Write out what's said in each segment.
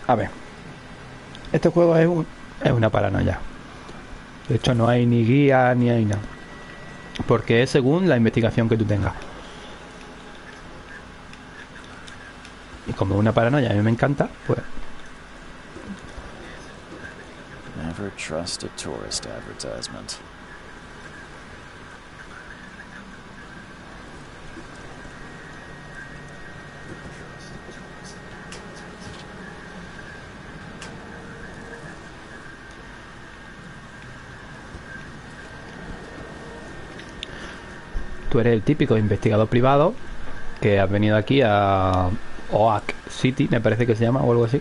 A ver. Este juego es una paranoia. De hecho, no hay ni guía ni hay nada. Porque es según la investigación que tú tengas. Y como una paranoia a mí me encanta, pues... Never trust a tourist advertisement. Tú eres el típico investigador privado que has venido aquí a Oak City, me parece que se llama, o algo así.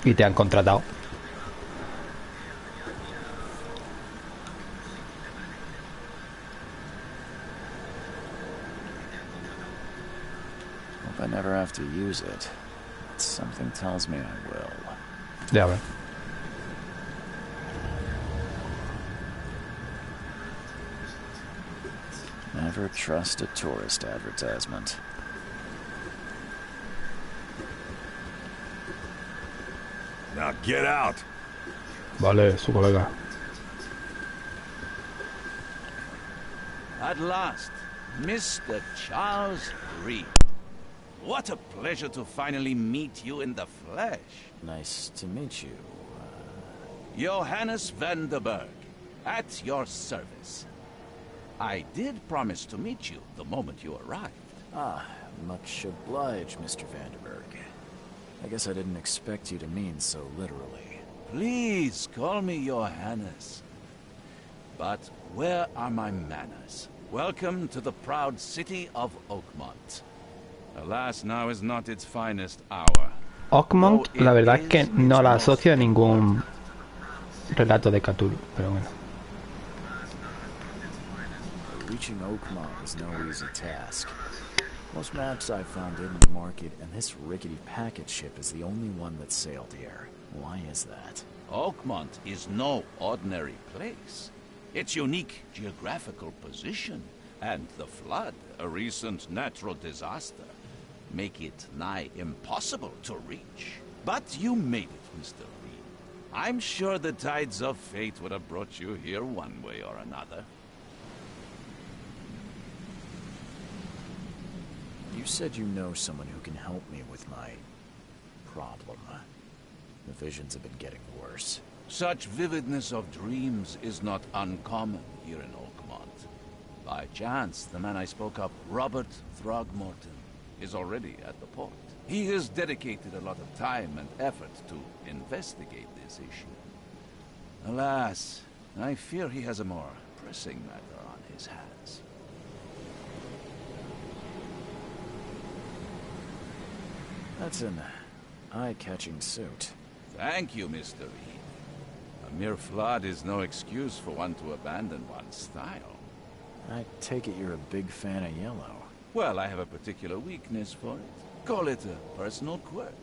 Y te han contratado. Hope I never have to use it. Something tells me I will. Ya ves. Never trust a tourist advertisement. Now get out. Vale, su colega. At last, Mr. Charles Reed. What a pleasure to finally meet you in the flesh. Nice to meet you. Johannes van der Berg, at your service. I did promise to meet you the moment you arrived. Ah, much obliged, Mr. Vanderberg. I guess I didn't expect you to mean so literally. Please call me Johannes. But where are my manners? Welcome to the proud city of Oakmont. Alas, now is not its finest hour. Oakmont, la verdad es que no la asocio a ningún relato de Cthulhu, pero bueno. Reaching Oakmont is no easy task. Most maps I've found in the market, and this rickety packet ship is the only one that sailed here. Why is that? Oakmont is no ordinary place. Its unique geographical position and the flood, a recent natural disaster, make it nigh impossible to reach. But you made it, Mr. Reed. I'm sure the tides of fate would have brought you here one way or another. You said you know someone who can help me with my problem. The visions have been getting worse. Such vividness of dreams is not uncommon here in Oakmont. By chance, the man I spoke of, Robert Throgmorton, is already at the port. He has dedicated a lot of time and effort to investigate this issue. Alas, I fear he has a more pressing matter on his hands. That's an eye-catching suit. Thank you, Mr. Reed. A mere flood is no excuse for one to abandon one's style. I take it you're a big fan of yellow. Well, I have a particular weakness for it. Call it a personal quirk.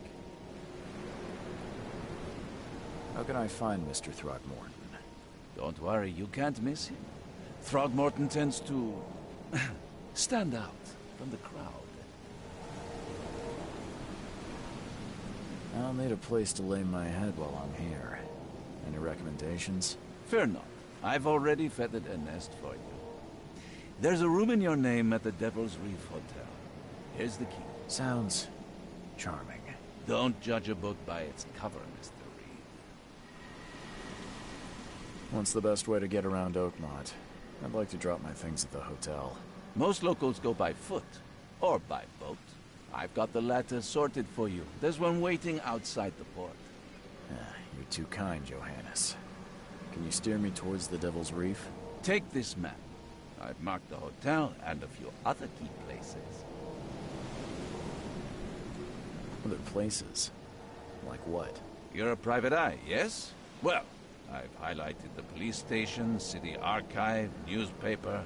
How can I find Mr. Throgmorton? Don't worry, you can't miss him. Throgmorton tends to stand out from the crowd. I'll need a place to lay my head while I'm here. Any recommendations? Fear not. I've already feathered a nest for you. There's a room in your name at the Devil's Reef Hotel. Here's the key. Sounds charming. Don't judge a book by its cover, Mr. Reed. What's the best way to get around Oakmont? I'd like to drop my things at the hotel. Most locals go by foot, or by boat. I've got the latter sorted for you. There's one waiting outside the port. You're too kind, Johannes. Can you steer me towards the Devil's Reef? Take this map. I've marked the hotel and a few other key places. Other places? Like what? You're a private eye, yes? Well, I've highlighted the police station, city archive, newspaper,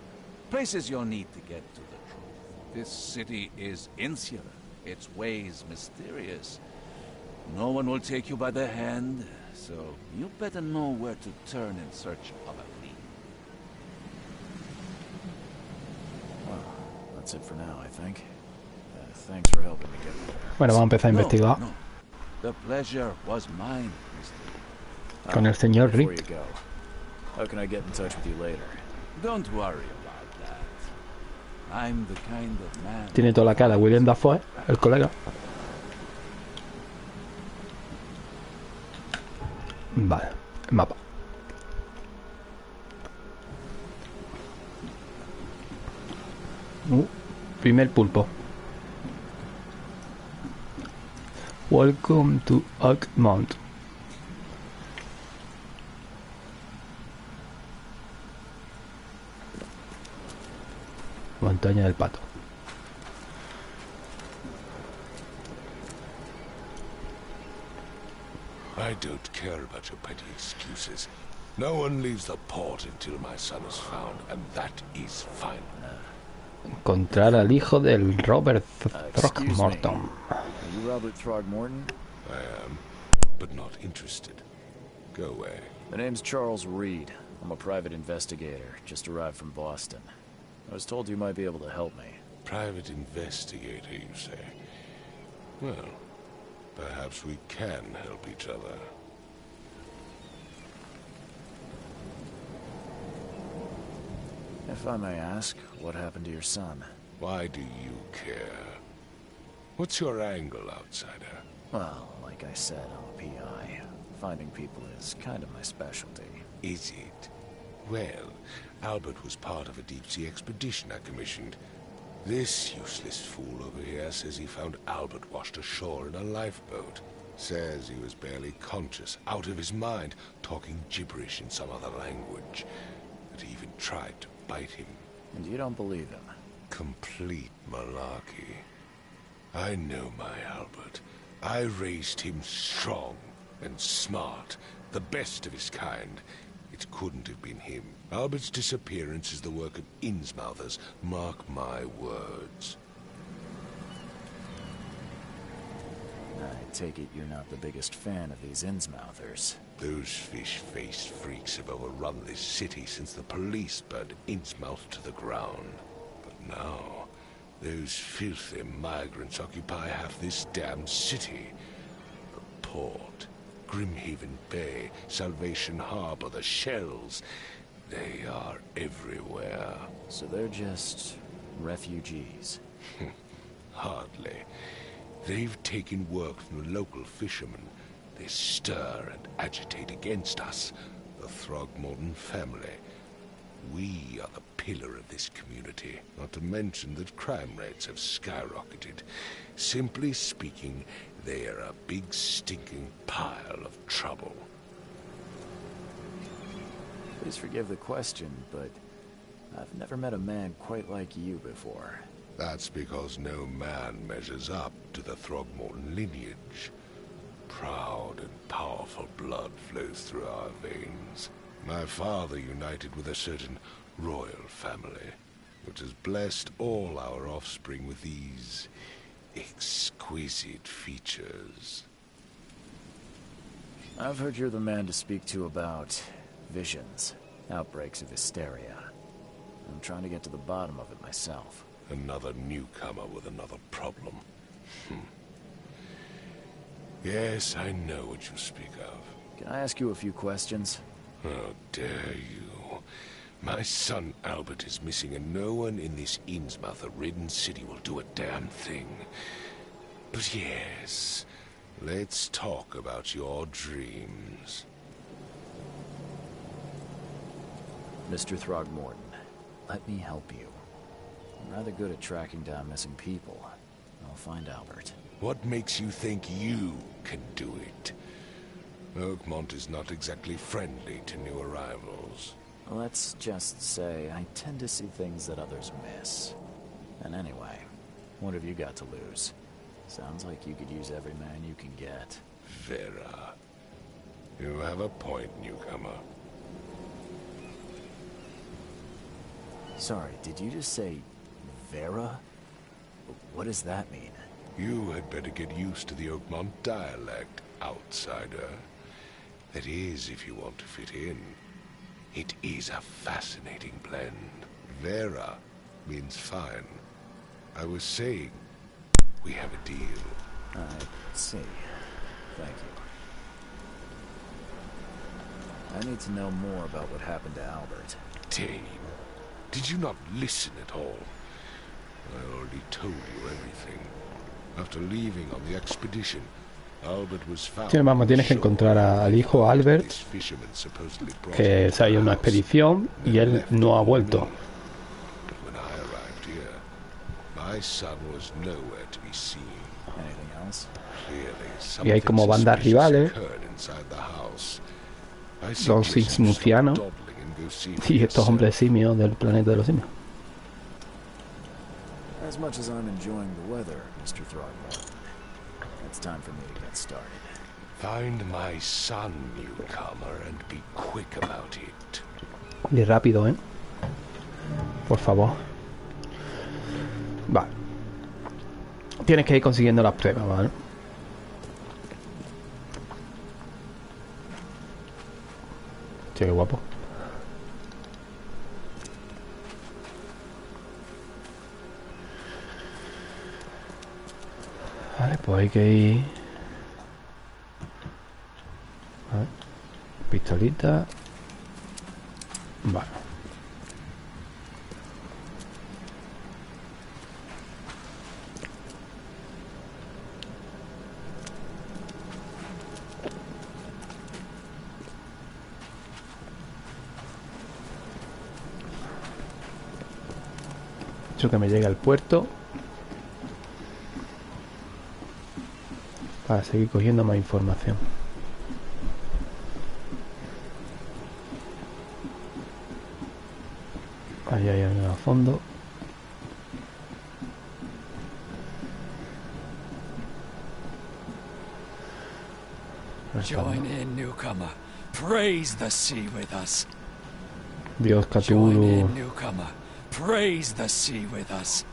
places you'll need to get to the truth. This city is insular, its ways mysterious. No one will take you by the hand, so you better know where to turn in search of a lead. Well, that's it for now, I think. Thanks for helping me get there. Bueno, vamos a empezar a investigar No. The pleasure was mine, mister. con el señor Before Rick. you go, how can I get in touch with you later? Don't worry about that. I'm the kind of man... Tiene toda la cara William Dafoe, el colega. Vale, mapa. Primer pulpo. Welcome to Oakmont. Montaña del Pato. I don't care about your petty excuses. No one leaves the port until my son is found, and that is final. Encontrar al hijo del Robert Excuse me. Throckmorton. Are you Robert Throgmorton? I am, but not interested. Go away. The name's Charles Reed. I'm a private investigator, just arrived from Boston. I was told you might be able to help me. Private investigator, you say? Well, perhaps we can help each other. If I may ask, what happened to your son? Why do you care? What's your angle, outsider? Well, like I said, I'm a PI. Finding people is kind of my specialty. Is it? Well, Albert was part of a deep-sea expedition I commissioned. This useless fool over here says he found Albert washed ashore in a lifeboat. Says he was barely conscious, out of his mind, talking gibberish in some other language. That he even tried to bite him. And you don't believe him? Complete malarkey. I know my Albert. I raised him strong and smart, the best of his kind. It couldn't have been him. Albert's disappearance is the work of Innsmouthers, mark my words. I take it you're not the biggest fan of these Innsmouthers. Those fish-faced freaks have overrun this city since the police burned Innsmouth to the ground. But now, those filthy migrants occupy half this damn city. The port, Grimhaven Bay, Salvation Harbor, the shells. They are everywhere. So they're just refugees. Hardly. They've taken work from the local fishermen. They stir and agitate against us, the Throgmorton family. We are the pillar of this community, not to mention that crime rates have skyrocketed. Simply speaking, they are a big stinking pile of trouble. Please forgive the question, but I've never met a man quite like you before. That's because no man measures up to the Throgmorton lineage. Proud and powerful blood flows through our veins. My father united with a certain royal family, which has blessed all our offspring with these exquisite features. I've heard you're the man to speak to about visions, outbreaks of hysteria. I'm trying to get to the bottom of it myself. Another newcomer with another problem. Yes, I know what you speak of. Can I ask you a few questions? How dare you? My son Albert is missing, and no one in this Innsmouth-ridden city will do a damn thing. But yes, let's talk about your dreams. Mr. Throgmorton, let me help you. I'm rather good at tracking down missing people. I'll find Albert. What makes you think you can do it? Oakmont is not exactly friendly to new arrivals. Let's just say I tend to see things that others miss. And anyway, what have you got to lose? Sounds like you could use every man you can get. Vera. You have a point, newcomer. Sorry, did you just say Vera? What does that mean? You had better get used to the Oakmont dialect, outsider. That is, if you want to fit in. It is a fascinating blend. Vera means fine. I was saying, we have a deal. I see. Thank you. I need to know more about what happened to Albert. Dane, did you not listen at all? I already told you everything. After leaving on the expedition, Albert was found. Sí, vamos, tienes que encontrar al hijo Albert, que se ha ido a una expedición y él no ha vuelto. When I arrived here, my son was nowhere to be seen. Anything else? Y hay como bandas rivales, los sismucianos y estos hombres simios del planeta de los simios. As much as I'm enjoying the weather, Mr. Throgmorton, it's time for me to get started. Find my son, newcomer, and be quick about it. Y rápido, ¿eh? Por favor. Vale. Tienes que ir consiguiendo las pruebas, ¿vale? Sí, qué guapo. Vale, pues hay que ir. A ver. Pistolita. Vale. Eso que me llegue al puerto para seguir cogiendo más información. Ahí hay alguien a fondo. Join in, newcomer. Praise the sea with us. Dios, Join Cthulhu. in, newcomer. Praise the sea with us.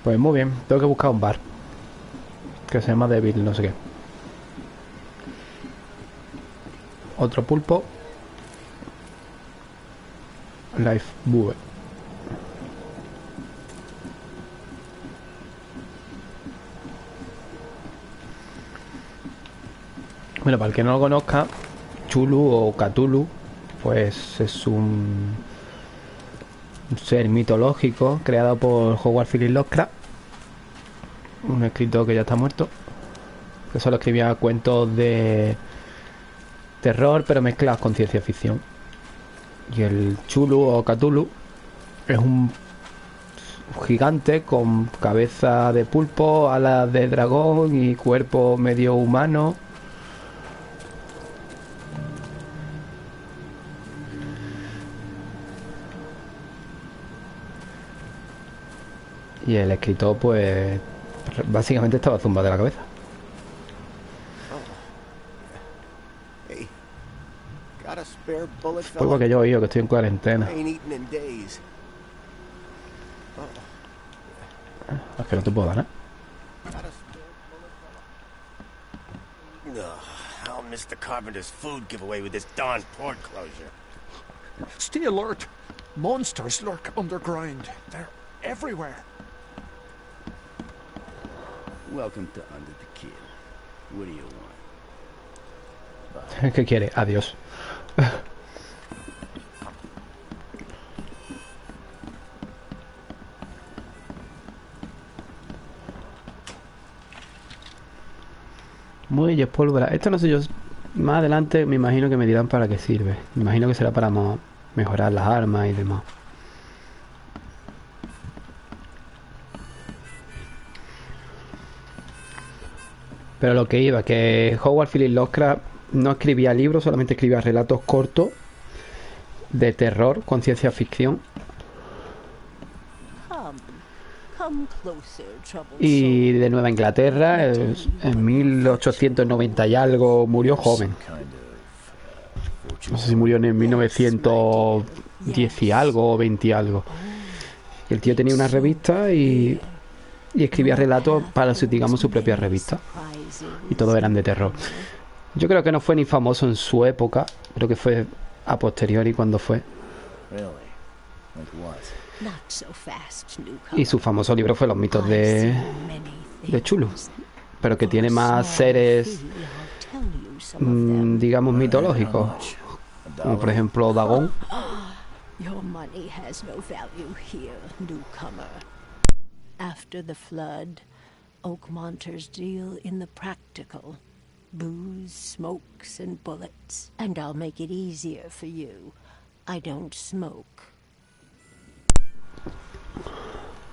Pues muy bien, tengo que buscar un bar que se llama Devil, no sé qué. Otro pulpo. Life Bube. Bueno, para el que no lo conozca, Chulu o Cthulhu, pues es un ser mitológico creado por Howard Phillips Lovecraft, un escritor que ya está muerto, que solo escribía cuentos de terror pero mezclados con ciencia ficción. Y el Chulu o Cthulhu es un gigante con cabeza de pulpo, alas de dragón y cuerpo medio humano. Y el escritor, pues, básicamente estaba zumbado de la cabeza. Hey, got a spare bullet, Fue porque yo he oído que estoy en cuarentena. I ain't eaten in days. Es que no te puedo dar, ¿eh? Got a spare bullet, fella. Ugh, I'll miss the carpenter's food giveaway with this darn port closure. Stay alert. Monsters lurk underground. They're everywhere. Welcome to Under the Kid. What do you want? ¿Qué quiere? Adiós. Muelles, pólvora. Esto no sé yo. Más adelante me imagino que me dirán para qué sirve. Me imagino que será para mejorar las armas y demás. Pero lo que iba, que Howard Phillips Lovecraft no escribía libros, solamente escribía relatos cortos de terror con ciencia ficción. Y de Nueva Inglaterra, en 1890 y algo, murió joven. No sé si murió en 1910 y algo o 20 y algo. Y el tío tenía una revista y escribía relatos para, digamos, su propia revista. Y todos eran de terror. Yo creo que no fue ni famoso en su época. Creo que fue a posteriori cuando fue. Not so fast, Y su famoso libro fue Los mitos de Chulu, pero que tiene más seres, digamos, mitológicos, como por ejemplo Dagón. Your money has no value here, newcomer. After the flood, Oakmonters deal in the practical. Booze, smokes, and bullets. And I'll make it easier for you. I don't smoke.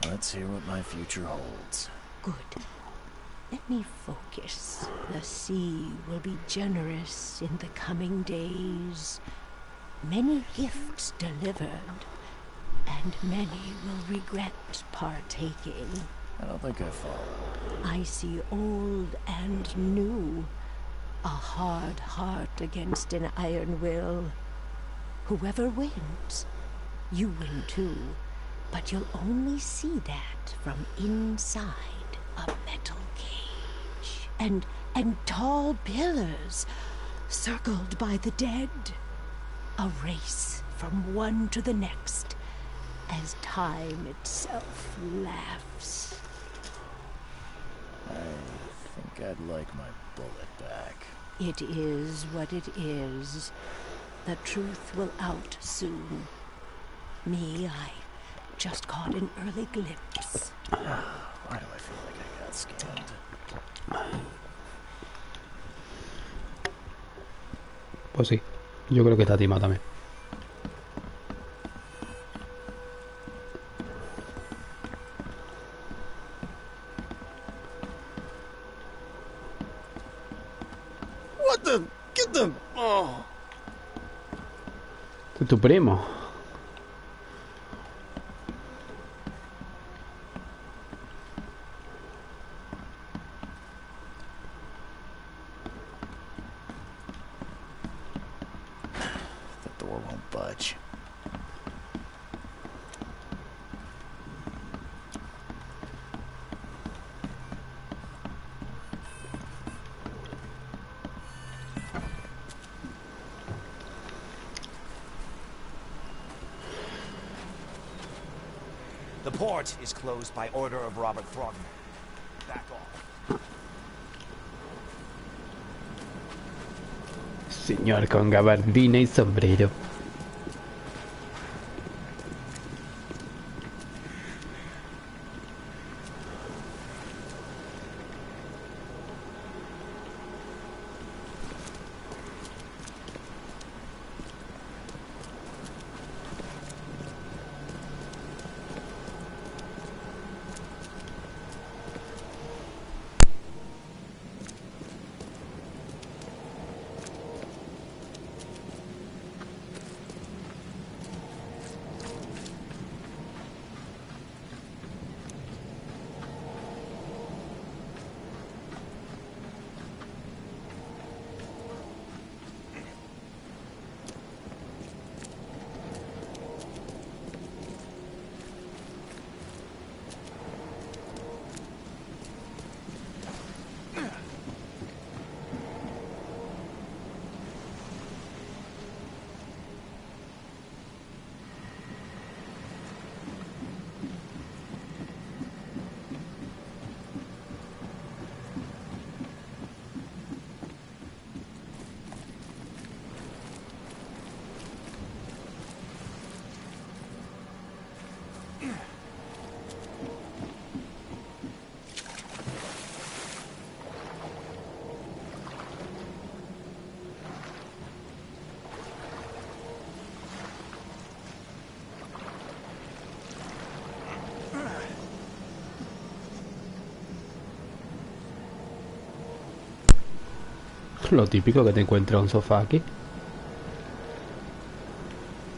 Let's hear what my future holds. Good. Let me focus. The sea will be generous in the coming days. Many gifts delivered, and many will regret partaking. I don't think I follow. I see old and new. A hard heart against an iron will. Whoever wins, you win too. But you'll only see that from inside a metal cage. And tall pillars, circled by the dead. A race from one to the next, as time itself laughs. I think I'd like my bullet back. It is what it is. The truth will out soon. Me, I just caught an early glimpse. Why do I feel like I got scammed? Pues sí, yo creo que está timado también. What the? Get them! Oh. Es tu primo. The door won't budge. The port is closed by order of Robert Throgmorton. Back off. Señor con gabardina y sombrero. Lo típico que te encuentra un sofá aquí.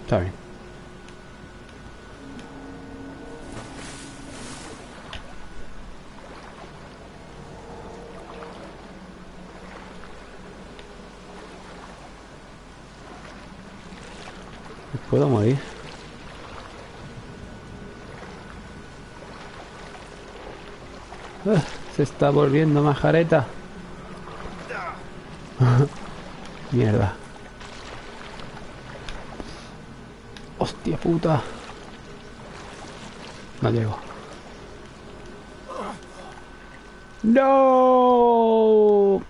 Está bien. ¿Me puedo morir? Se está volviendo majareta. Mierda. Hostia puta. No llego. ¡No!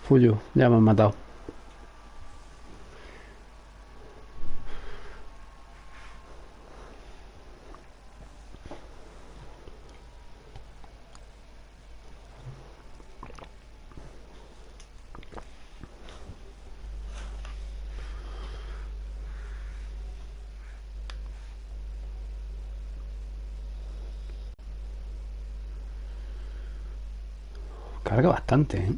Fuyu, ya me han matado. Carga bastante, ¿eh?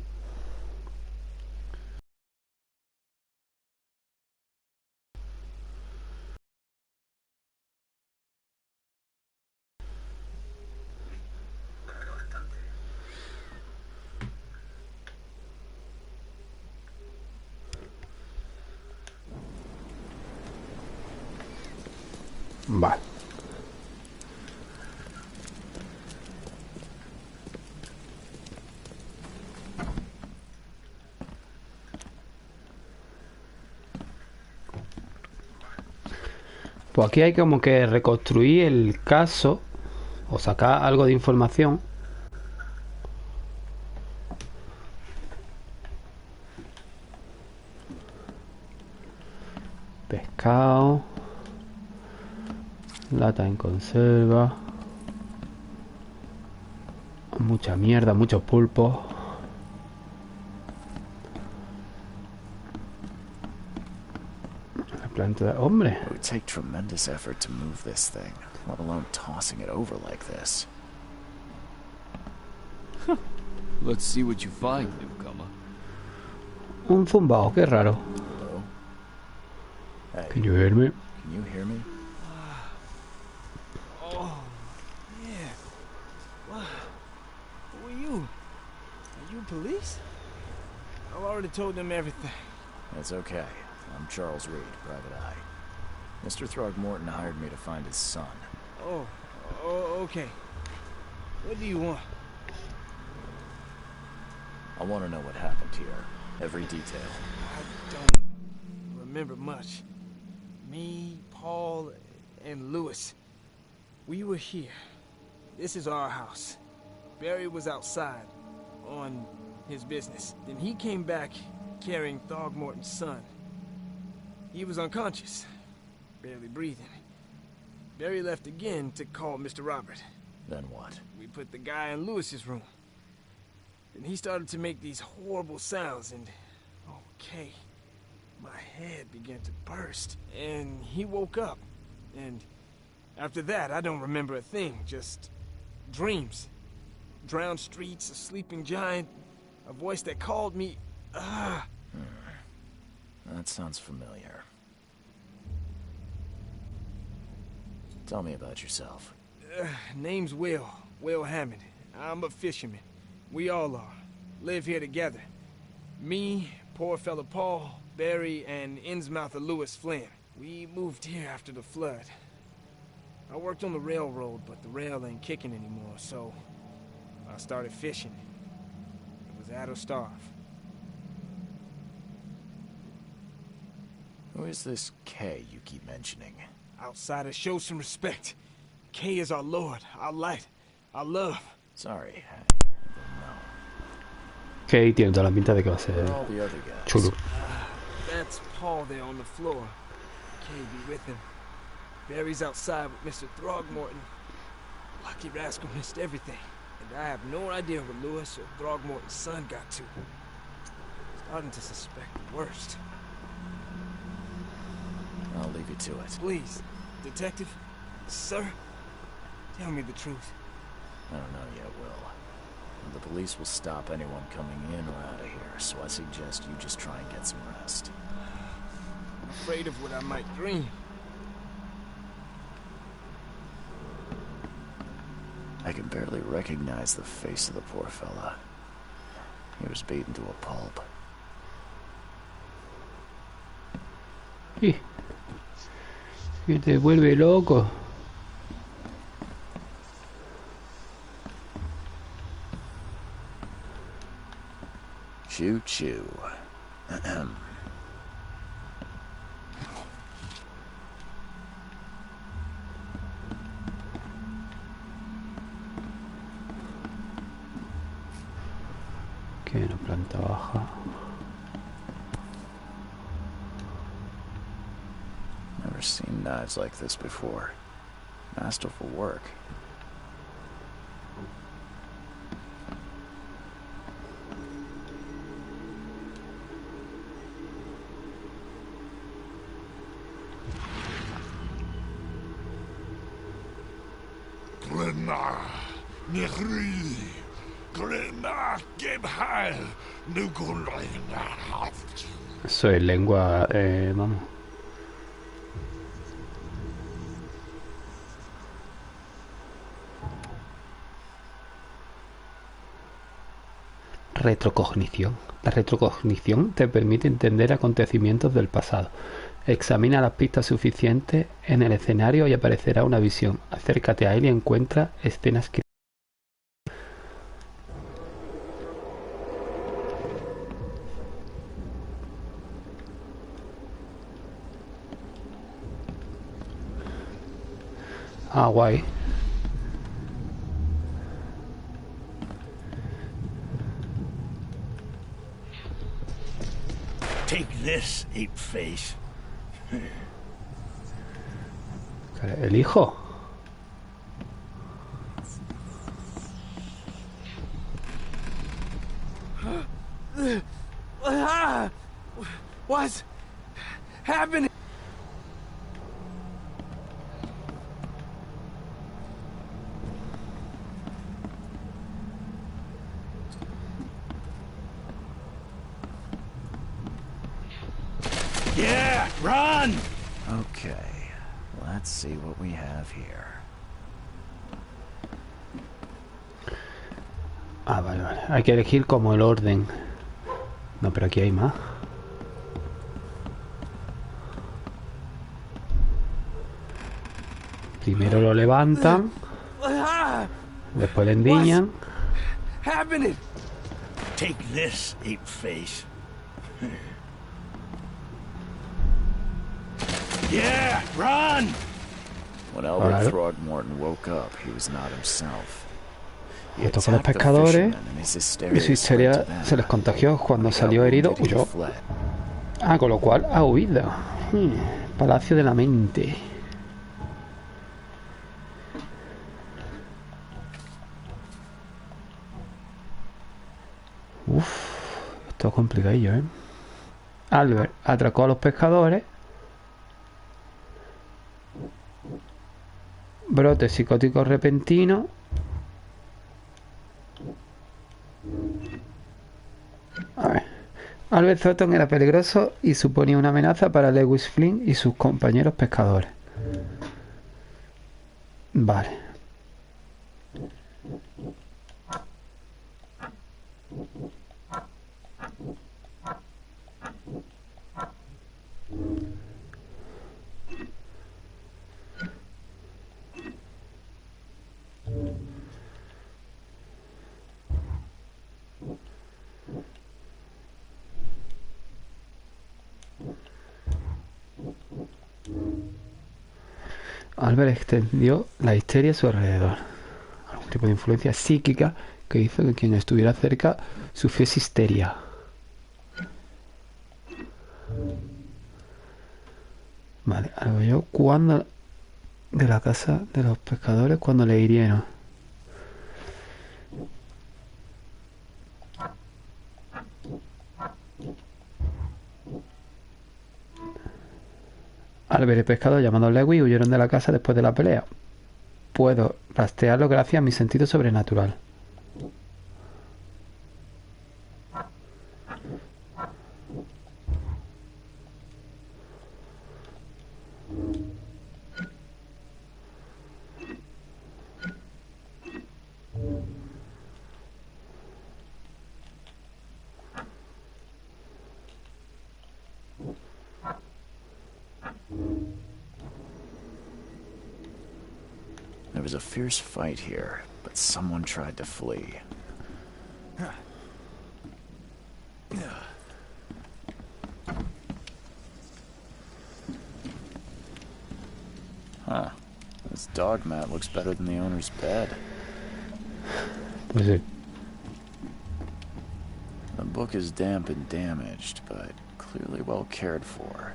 Vale. Pues aquí hay como que reconstruir el caso o sacar algo de información. Pescado. Lata en conserva. Mucha mierda, muchos pulpos. La planta de... ¡Hombre! It would take tremendous effort to move this thing, let alone tossing it over like this. Let's see what you find, newcomer. Un zumbao, qué raro. Hello? Hey, Can you hear me? can you hear me? Oh, yeah. Wow. Who are you? Are you police? I've already told them everything. It's okay. I'm Charles Reed, Private Eye. Mr. Throgmorton hired me to find his son. Oh, okay. What do you want? I want to know what happened here. Every detail. I don't remember much. Me, Paul, and Lewis. We were here. This is our house. Barry was outside on his business. Then he came back carrying Throgmorton's son. He was unconscious, barely breathing. Barry left again to call Mr. Robert. Then what? We put the guy in Lewis's room. Then he started to make these horrible sounds and... okay. My head began to burst. And he woke up. And after that, I don't remember a thing. Just dreams. Drowned streets, a sleeping giant, a voice that called me... That sounds familiar. Tell me about yourself. Name's Will Hammond. I'm a fisherman. We all are. Live here together. Me, poor fella Paul, Barry, and Innsmouther Lewis Flynn. We moved here after the flood. I worked on the railroad, but the rail ain't kicking anymore, so I started fishing. It was at or starve. Who is this K you keep mentioning? Outsiders, show some respect. K is our lord, our light, our love. Sorry, I didn't know. Que tiene toda la pinta de que va a ser Where are all the other guys? chulo. That's Paul there on the floor. K be with him. Barry's outside with Mr. Throgmorton. Lucky rascal missed everything. And I have no idea where Lewis or Throgmorton's son got to. Starting to suspect the worst. I'll leave you to it. Please, detective, sir, tell me the truth. I don't know yet, Will. The police will stop anyone coming in or out of here, so I suggest you just try and get some rest. I'm afraid of what I might dream. I can barely recognize the face of the poor fella. He was beaten to a pulp. Que te vuelve loco. Choo choo. Que no, planta baja. Never seen knives like this before. Masterful work. Eso es lengua, vamos. Retrocognición. La retrocognición te permite entender acontecimientos del pasado. Examina las pistas suficientes en el escenario y aparecerá una visión. Acércate a él y encuentra escenas que... Ah, guay. Take this, ape face. El hijo. What's happening? Yeah, run! Okay, let's see what we have here. Ah, vale, vale. Hay que elegir como el orden. No, pero aquí hay más. Primero lo levantan. Después le endiñan. Happening? Take this, ape face. Yeah, run! When Albert Throgmorton woke up, he was not himself. Esto con los pescadores y su histeria se les contagió. Cuando salió herido, huyó. Ah, con lo cual ha huido. Palacio de la mente. Uff, esto es complicadillo, ¿eh? Albert atracó a los pescadores. Brote psicótico repentino. A ver. Albert Thornton era peligroso y suponía una amenaza para Lewis Flynn y sus compañeros pescadores. Vale. Albert extendió la histeria a su alrededor. Algún tipo de influencia psíquica que hizo que quien estuviera cerca sufriese histeria. Vale, algo yo. ¿Cuándo? De la casa de los pescadores, cuando le hirieron. Albert y pescador llamado Lewis huyeron de la casa después de la pelea. Puedo rastrearlo gracias a mi sentido sobrenatural. There was a fierce fight here, but someone tried to flee. dog mat looks better than the owner's bed. Pues sí. The book is damp and damaged, but clearly well cared for.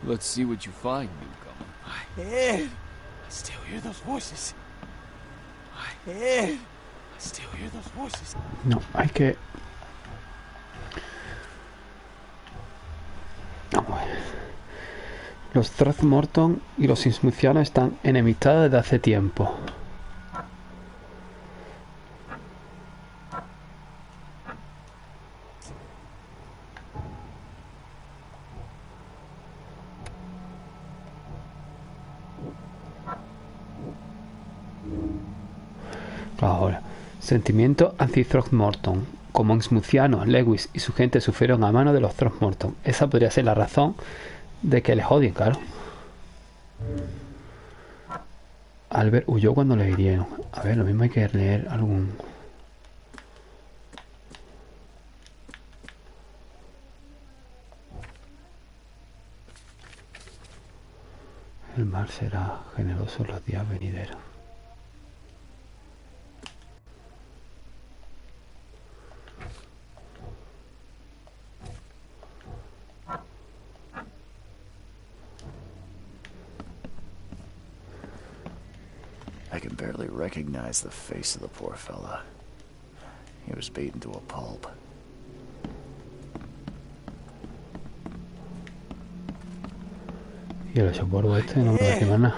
Let's see what you find, newcomer. My head! I still hear those voices. My head! I still hear those voices. No, hay que... Vamos a ver. Los Throckmorton y los Insmoucianos están enemistados desde hace tiempo. Ahora, sentimientos anti-Throckmorton. Como Insmoucianos, Lewis y su gente sufrieron a mano de los Throckmorton. Esa podría ser la razón de que les odien, claro. Albert huyó cuando le hirieron. A ver, lo mismo hay que leer algún... El mar será generoso en los días venideros. I can barely recognize the face of the poor fella. He was beaten to a pulp. Y el ocho polvo este no me va a decir más nada.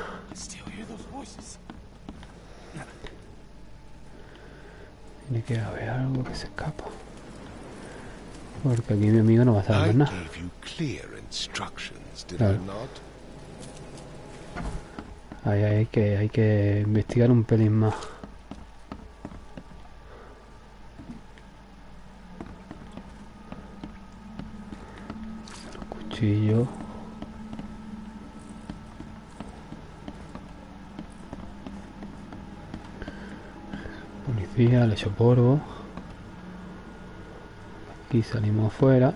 Tiene que haber algo que se escapa. Porque aquí mi amigo no va a saber más nada. Claro. Ahí hay que investigar un pelín más. El cuchillo. Policía, le echo polvo. Aquí salimos afuera.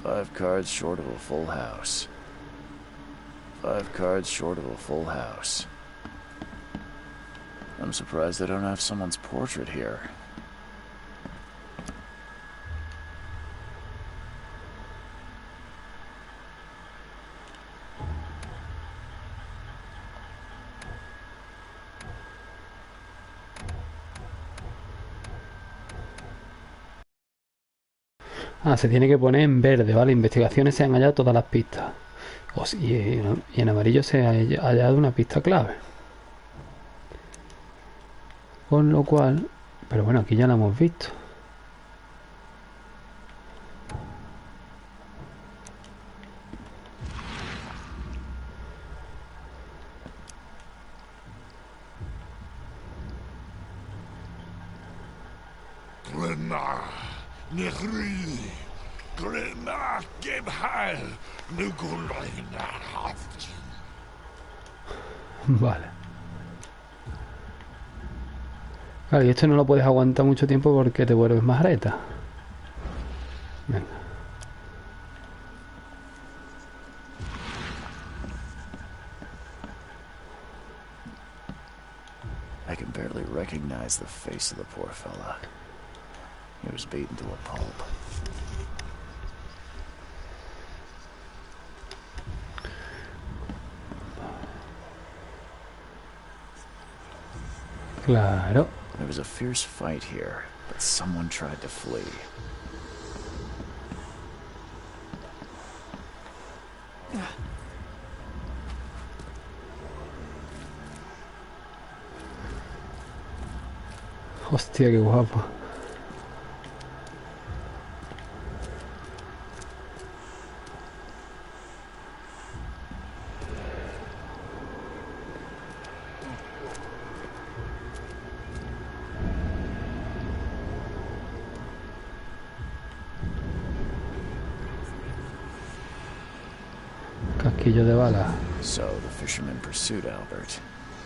Five cards short of a full house. 5 cards short of a full house. I'm surprised they don't have someone's portrait here. Ah, se tiene que poner en verde, ¿vale? Investigaciones, se han hallado todas las pistas. Y en amarillo se ha hallado una pista clave. Con lo cual... Pero bueno, aquí ya la hemos visto. Vale. Claro, y esto no lo puedes aguantar mucho tiempo porque te vuelves más areta. Venga. I can barely recognize the face of the poor fella. He was beaten to a pulp. Claro. There was a fierce fight here, but someone tried to flee. Hostia, qué guapo. Casquillo de bala. So the fisherman pursued Albert,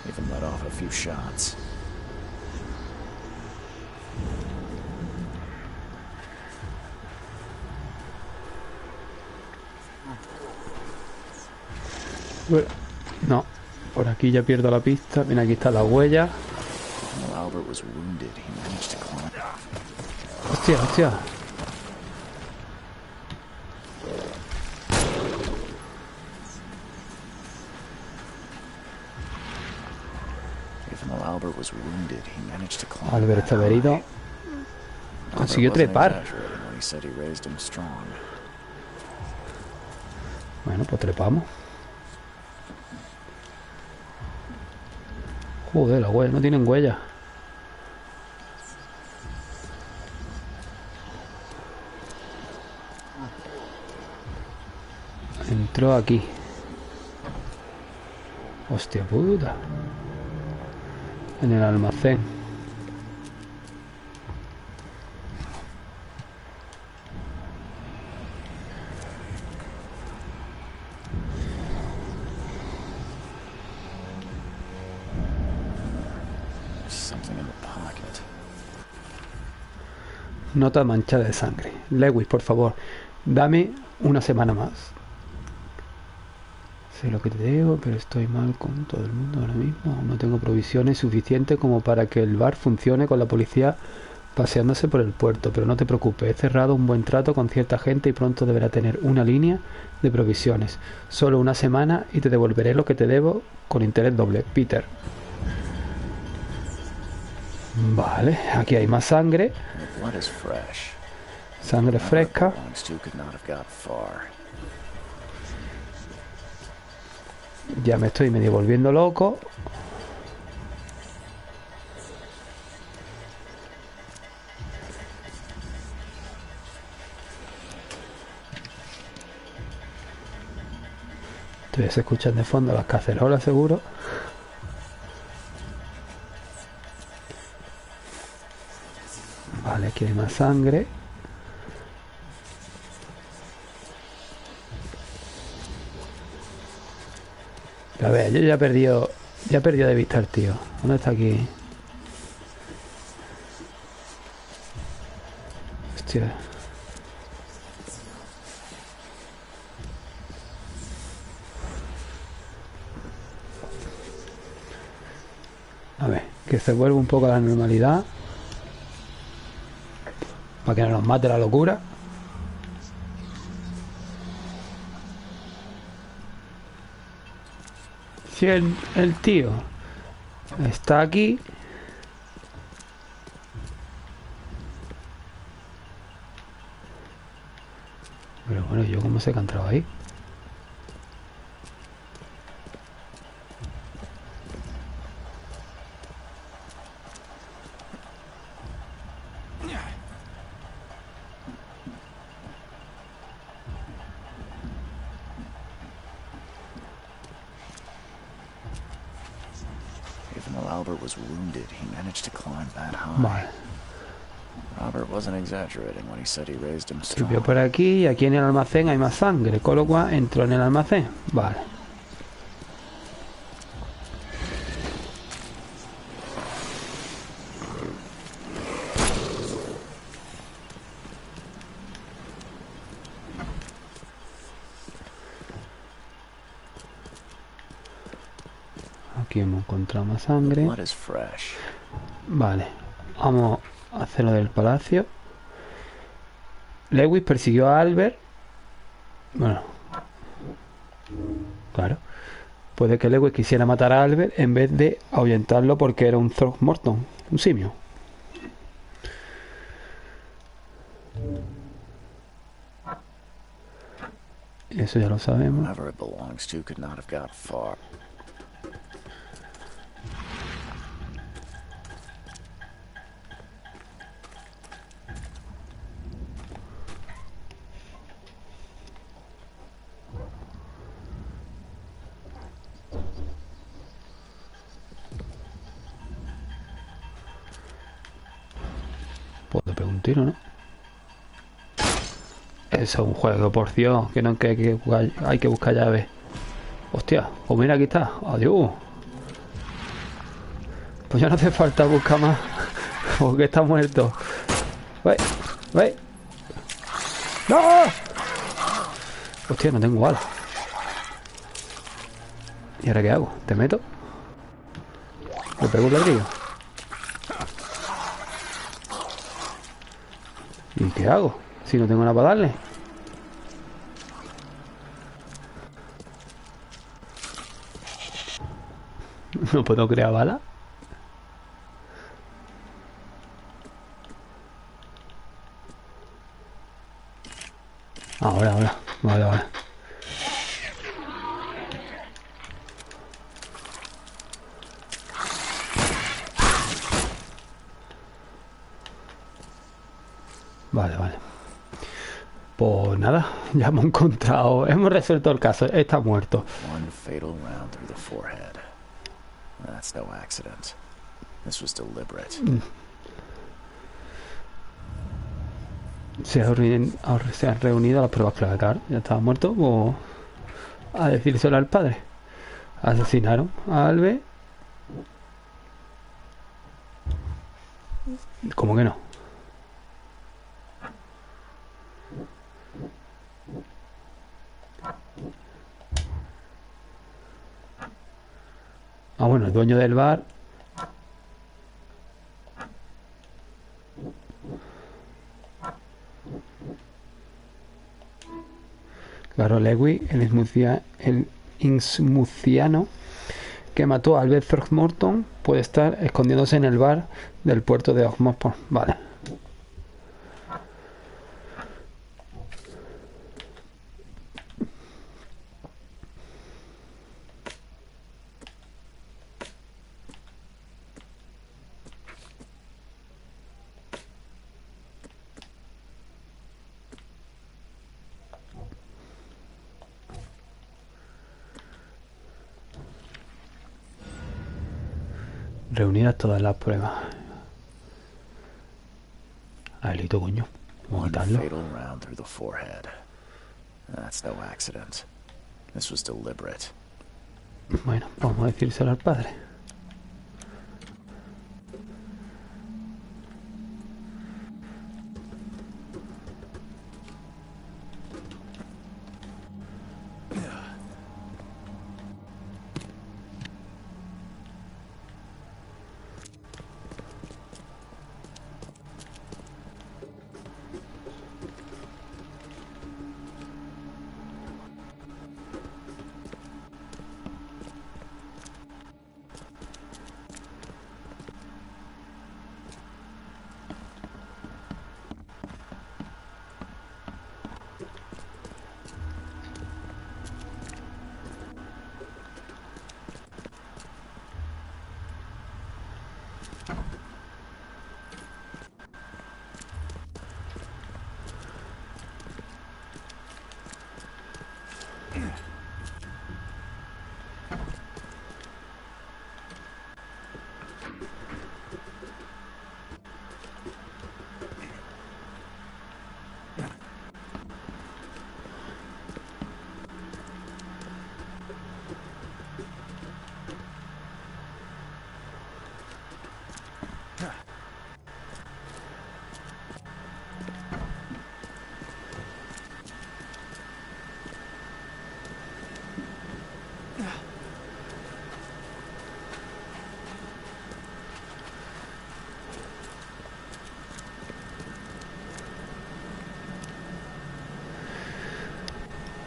even let off a few shots. No, por aquí ya pierdo la pista. Mira, aquí está la huella. While Albert was wounded, he managed to climb. Hostia, hostia. Even though Albert was wounded, he managed to climb. Albert estaba herido. Consiguió trepar. When he said he raised him strong. Bueno, pues trepamos. Joder, la huella, no tienen huella. Entró aquí. Hostia puta. En el almacén. Nota manchada de sangre. Lewis, por favor, dame una semana más. Sé lo que te digo, pero estoy mal con todo el mundo ahora mismo. No tengo provisiones suficientes como para que el bar funcione con la policía paseándose por el puerto. Pero no te preocupes, he cerrado un buen trato con cierta gente y pronto deberá tener una línea de provisiones. Solo una semana y te devolveré lo que te debo con interés doble. Peter. Vale, aquí hay más sangre. Sangre fresca. Ya me estoy medio volviendo loco. Todavía se escuchan de fondo las cacerolas, seguro. Vale, aquí hay más sangre. A ver, yo ya he perdido de vista al tío. ¿Dónde está aquí? Hostia. A ver, que se vuelva un poco a la normalidad. Para que no nos mate la locura. Si el tío está aquí. Pero bueno, yo cómo sé que ha entrado ahí. Albert was wounded, he managed to climb that high. Vale. Robert wasn't exaggerating when he said he raised him strong. Subió por aquí y aquí en el almacén hay más sangre, con lo cual entró en el almacén. Vale. Aquí hemos encontrado más sangre. Vale, vamos a hacer lo del palacio. Lewis persiguió a Albert. Bueno, claro. Puede que Lewis quisiera matar a Albert en vez de ahuyentarlo porque era un Throckmorton, un simio. Eso ya lo sabemos. Pues le pego un tiro, ¿no? Eso es un juego, por Dios, que no hay que buscar llaves. Hostia, pues mira, aquí está. Adiós. Pues ya no hace falta buscar más. Porque está muerto. ¡Ve! ¡Ve! ¡No! Hostia, no tengo balas. ¿Y ahora qué hago? ¿Te meto? ¿Le pego un ladrillo? ¿Y qué hago? Si no tengo nada para darle. ¿No puedo crear balas? Ahora. Vale. Vale. Pues nada, ya hemos encontrado, hemos resuelto el caso, está muerto. One fatal round through the forehead. That's no accident. This was deliberate. Se han reunido las pruebas clave, claro. Ya estaba muerto, pues a decírselo al padre. Asesinaron a Albe. ¿Cómo que no? Ah, bueno, el dueño del bar. Claro, Lewy, el insmuciano que mató a Albert Throckmorton, puede estar escondiéndose en el bar del puerto de Ogmospo. Vale. Reunidas todas las pruebas. Aelito, coño. Vamos a quitarlo. One fatal round through the forehead. That's no accident. This was deliberate. Bueno, vamos a decírselo al padre.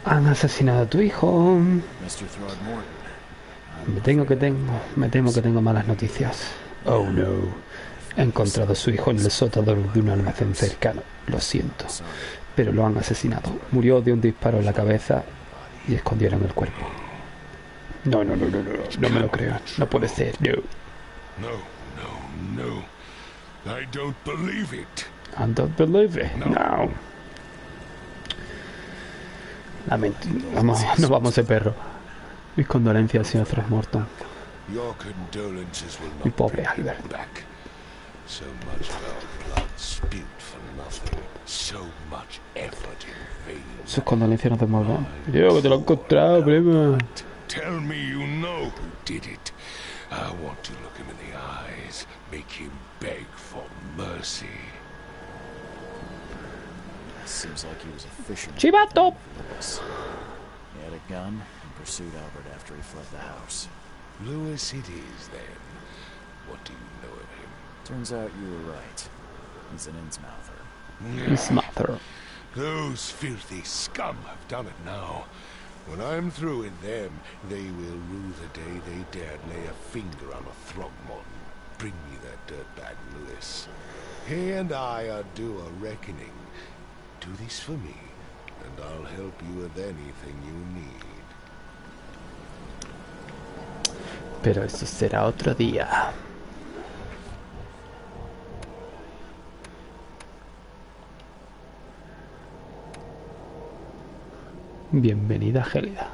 Han asesinado a tu hijo. Me temo que tengo malas noticias. Oh no. He encontrado a su hijo en el sótano de un almacén cercano. Lo siento. Pero lo han asesinado. Murió de un disparo en la cabeza y escondieron el cuerpo. No me lo creo. No puede ser. No. I don't believe it. I don't believe it. No. No vamos de perro. Mis condolencias, señor Throckmorton. Mi pobre Albert. Sus condolencias no te mueven. Yo que te lo he encontrado, prima. Tell me you know who did it. I want to look him in the eyes, make him beg for mercy. Seems like he was a fisherman. Chivato! He had a gun and pursued Albert after he fled the house. Lewis it is, then. What do you know of him? Turns out you were right. He's an Innsmouther. His mother. Those filthy scum have done it now. When I'm through with them, they will rue the day they dared lay a finger on a Throgmorton. Bring me that dirtbag Lewis. He and I are due a reckoning. Do this for me, and I'll help you with anything you need. Pero eso será otro día. Bienvenida, Gélida.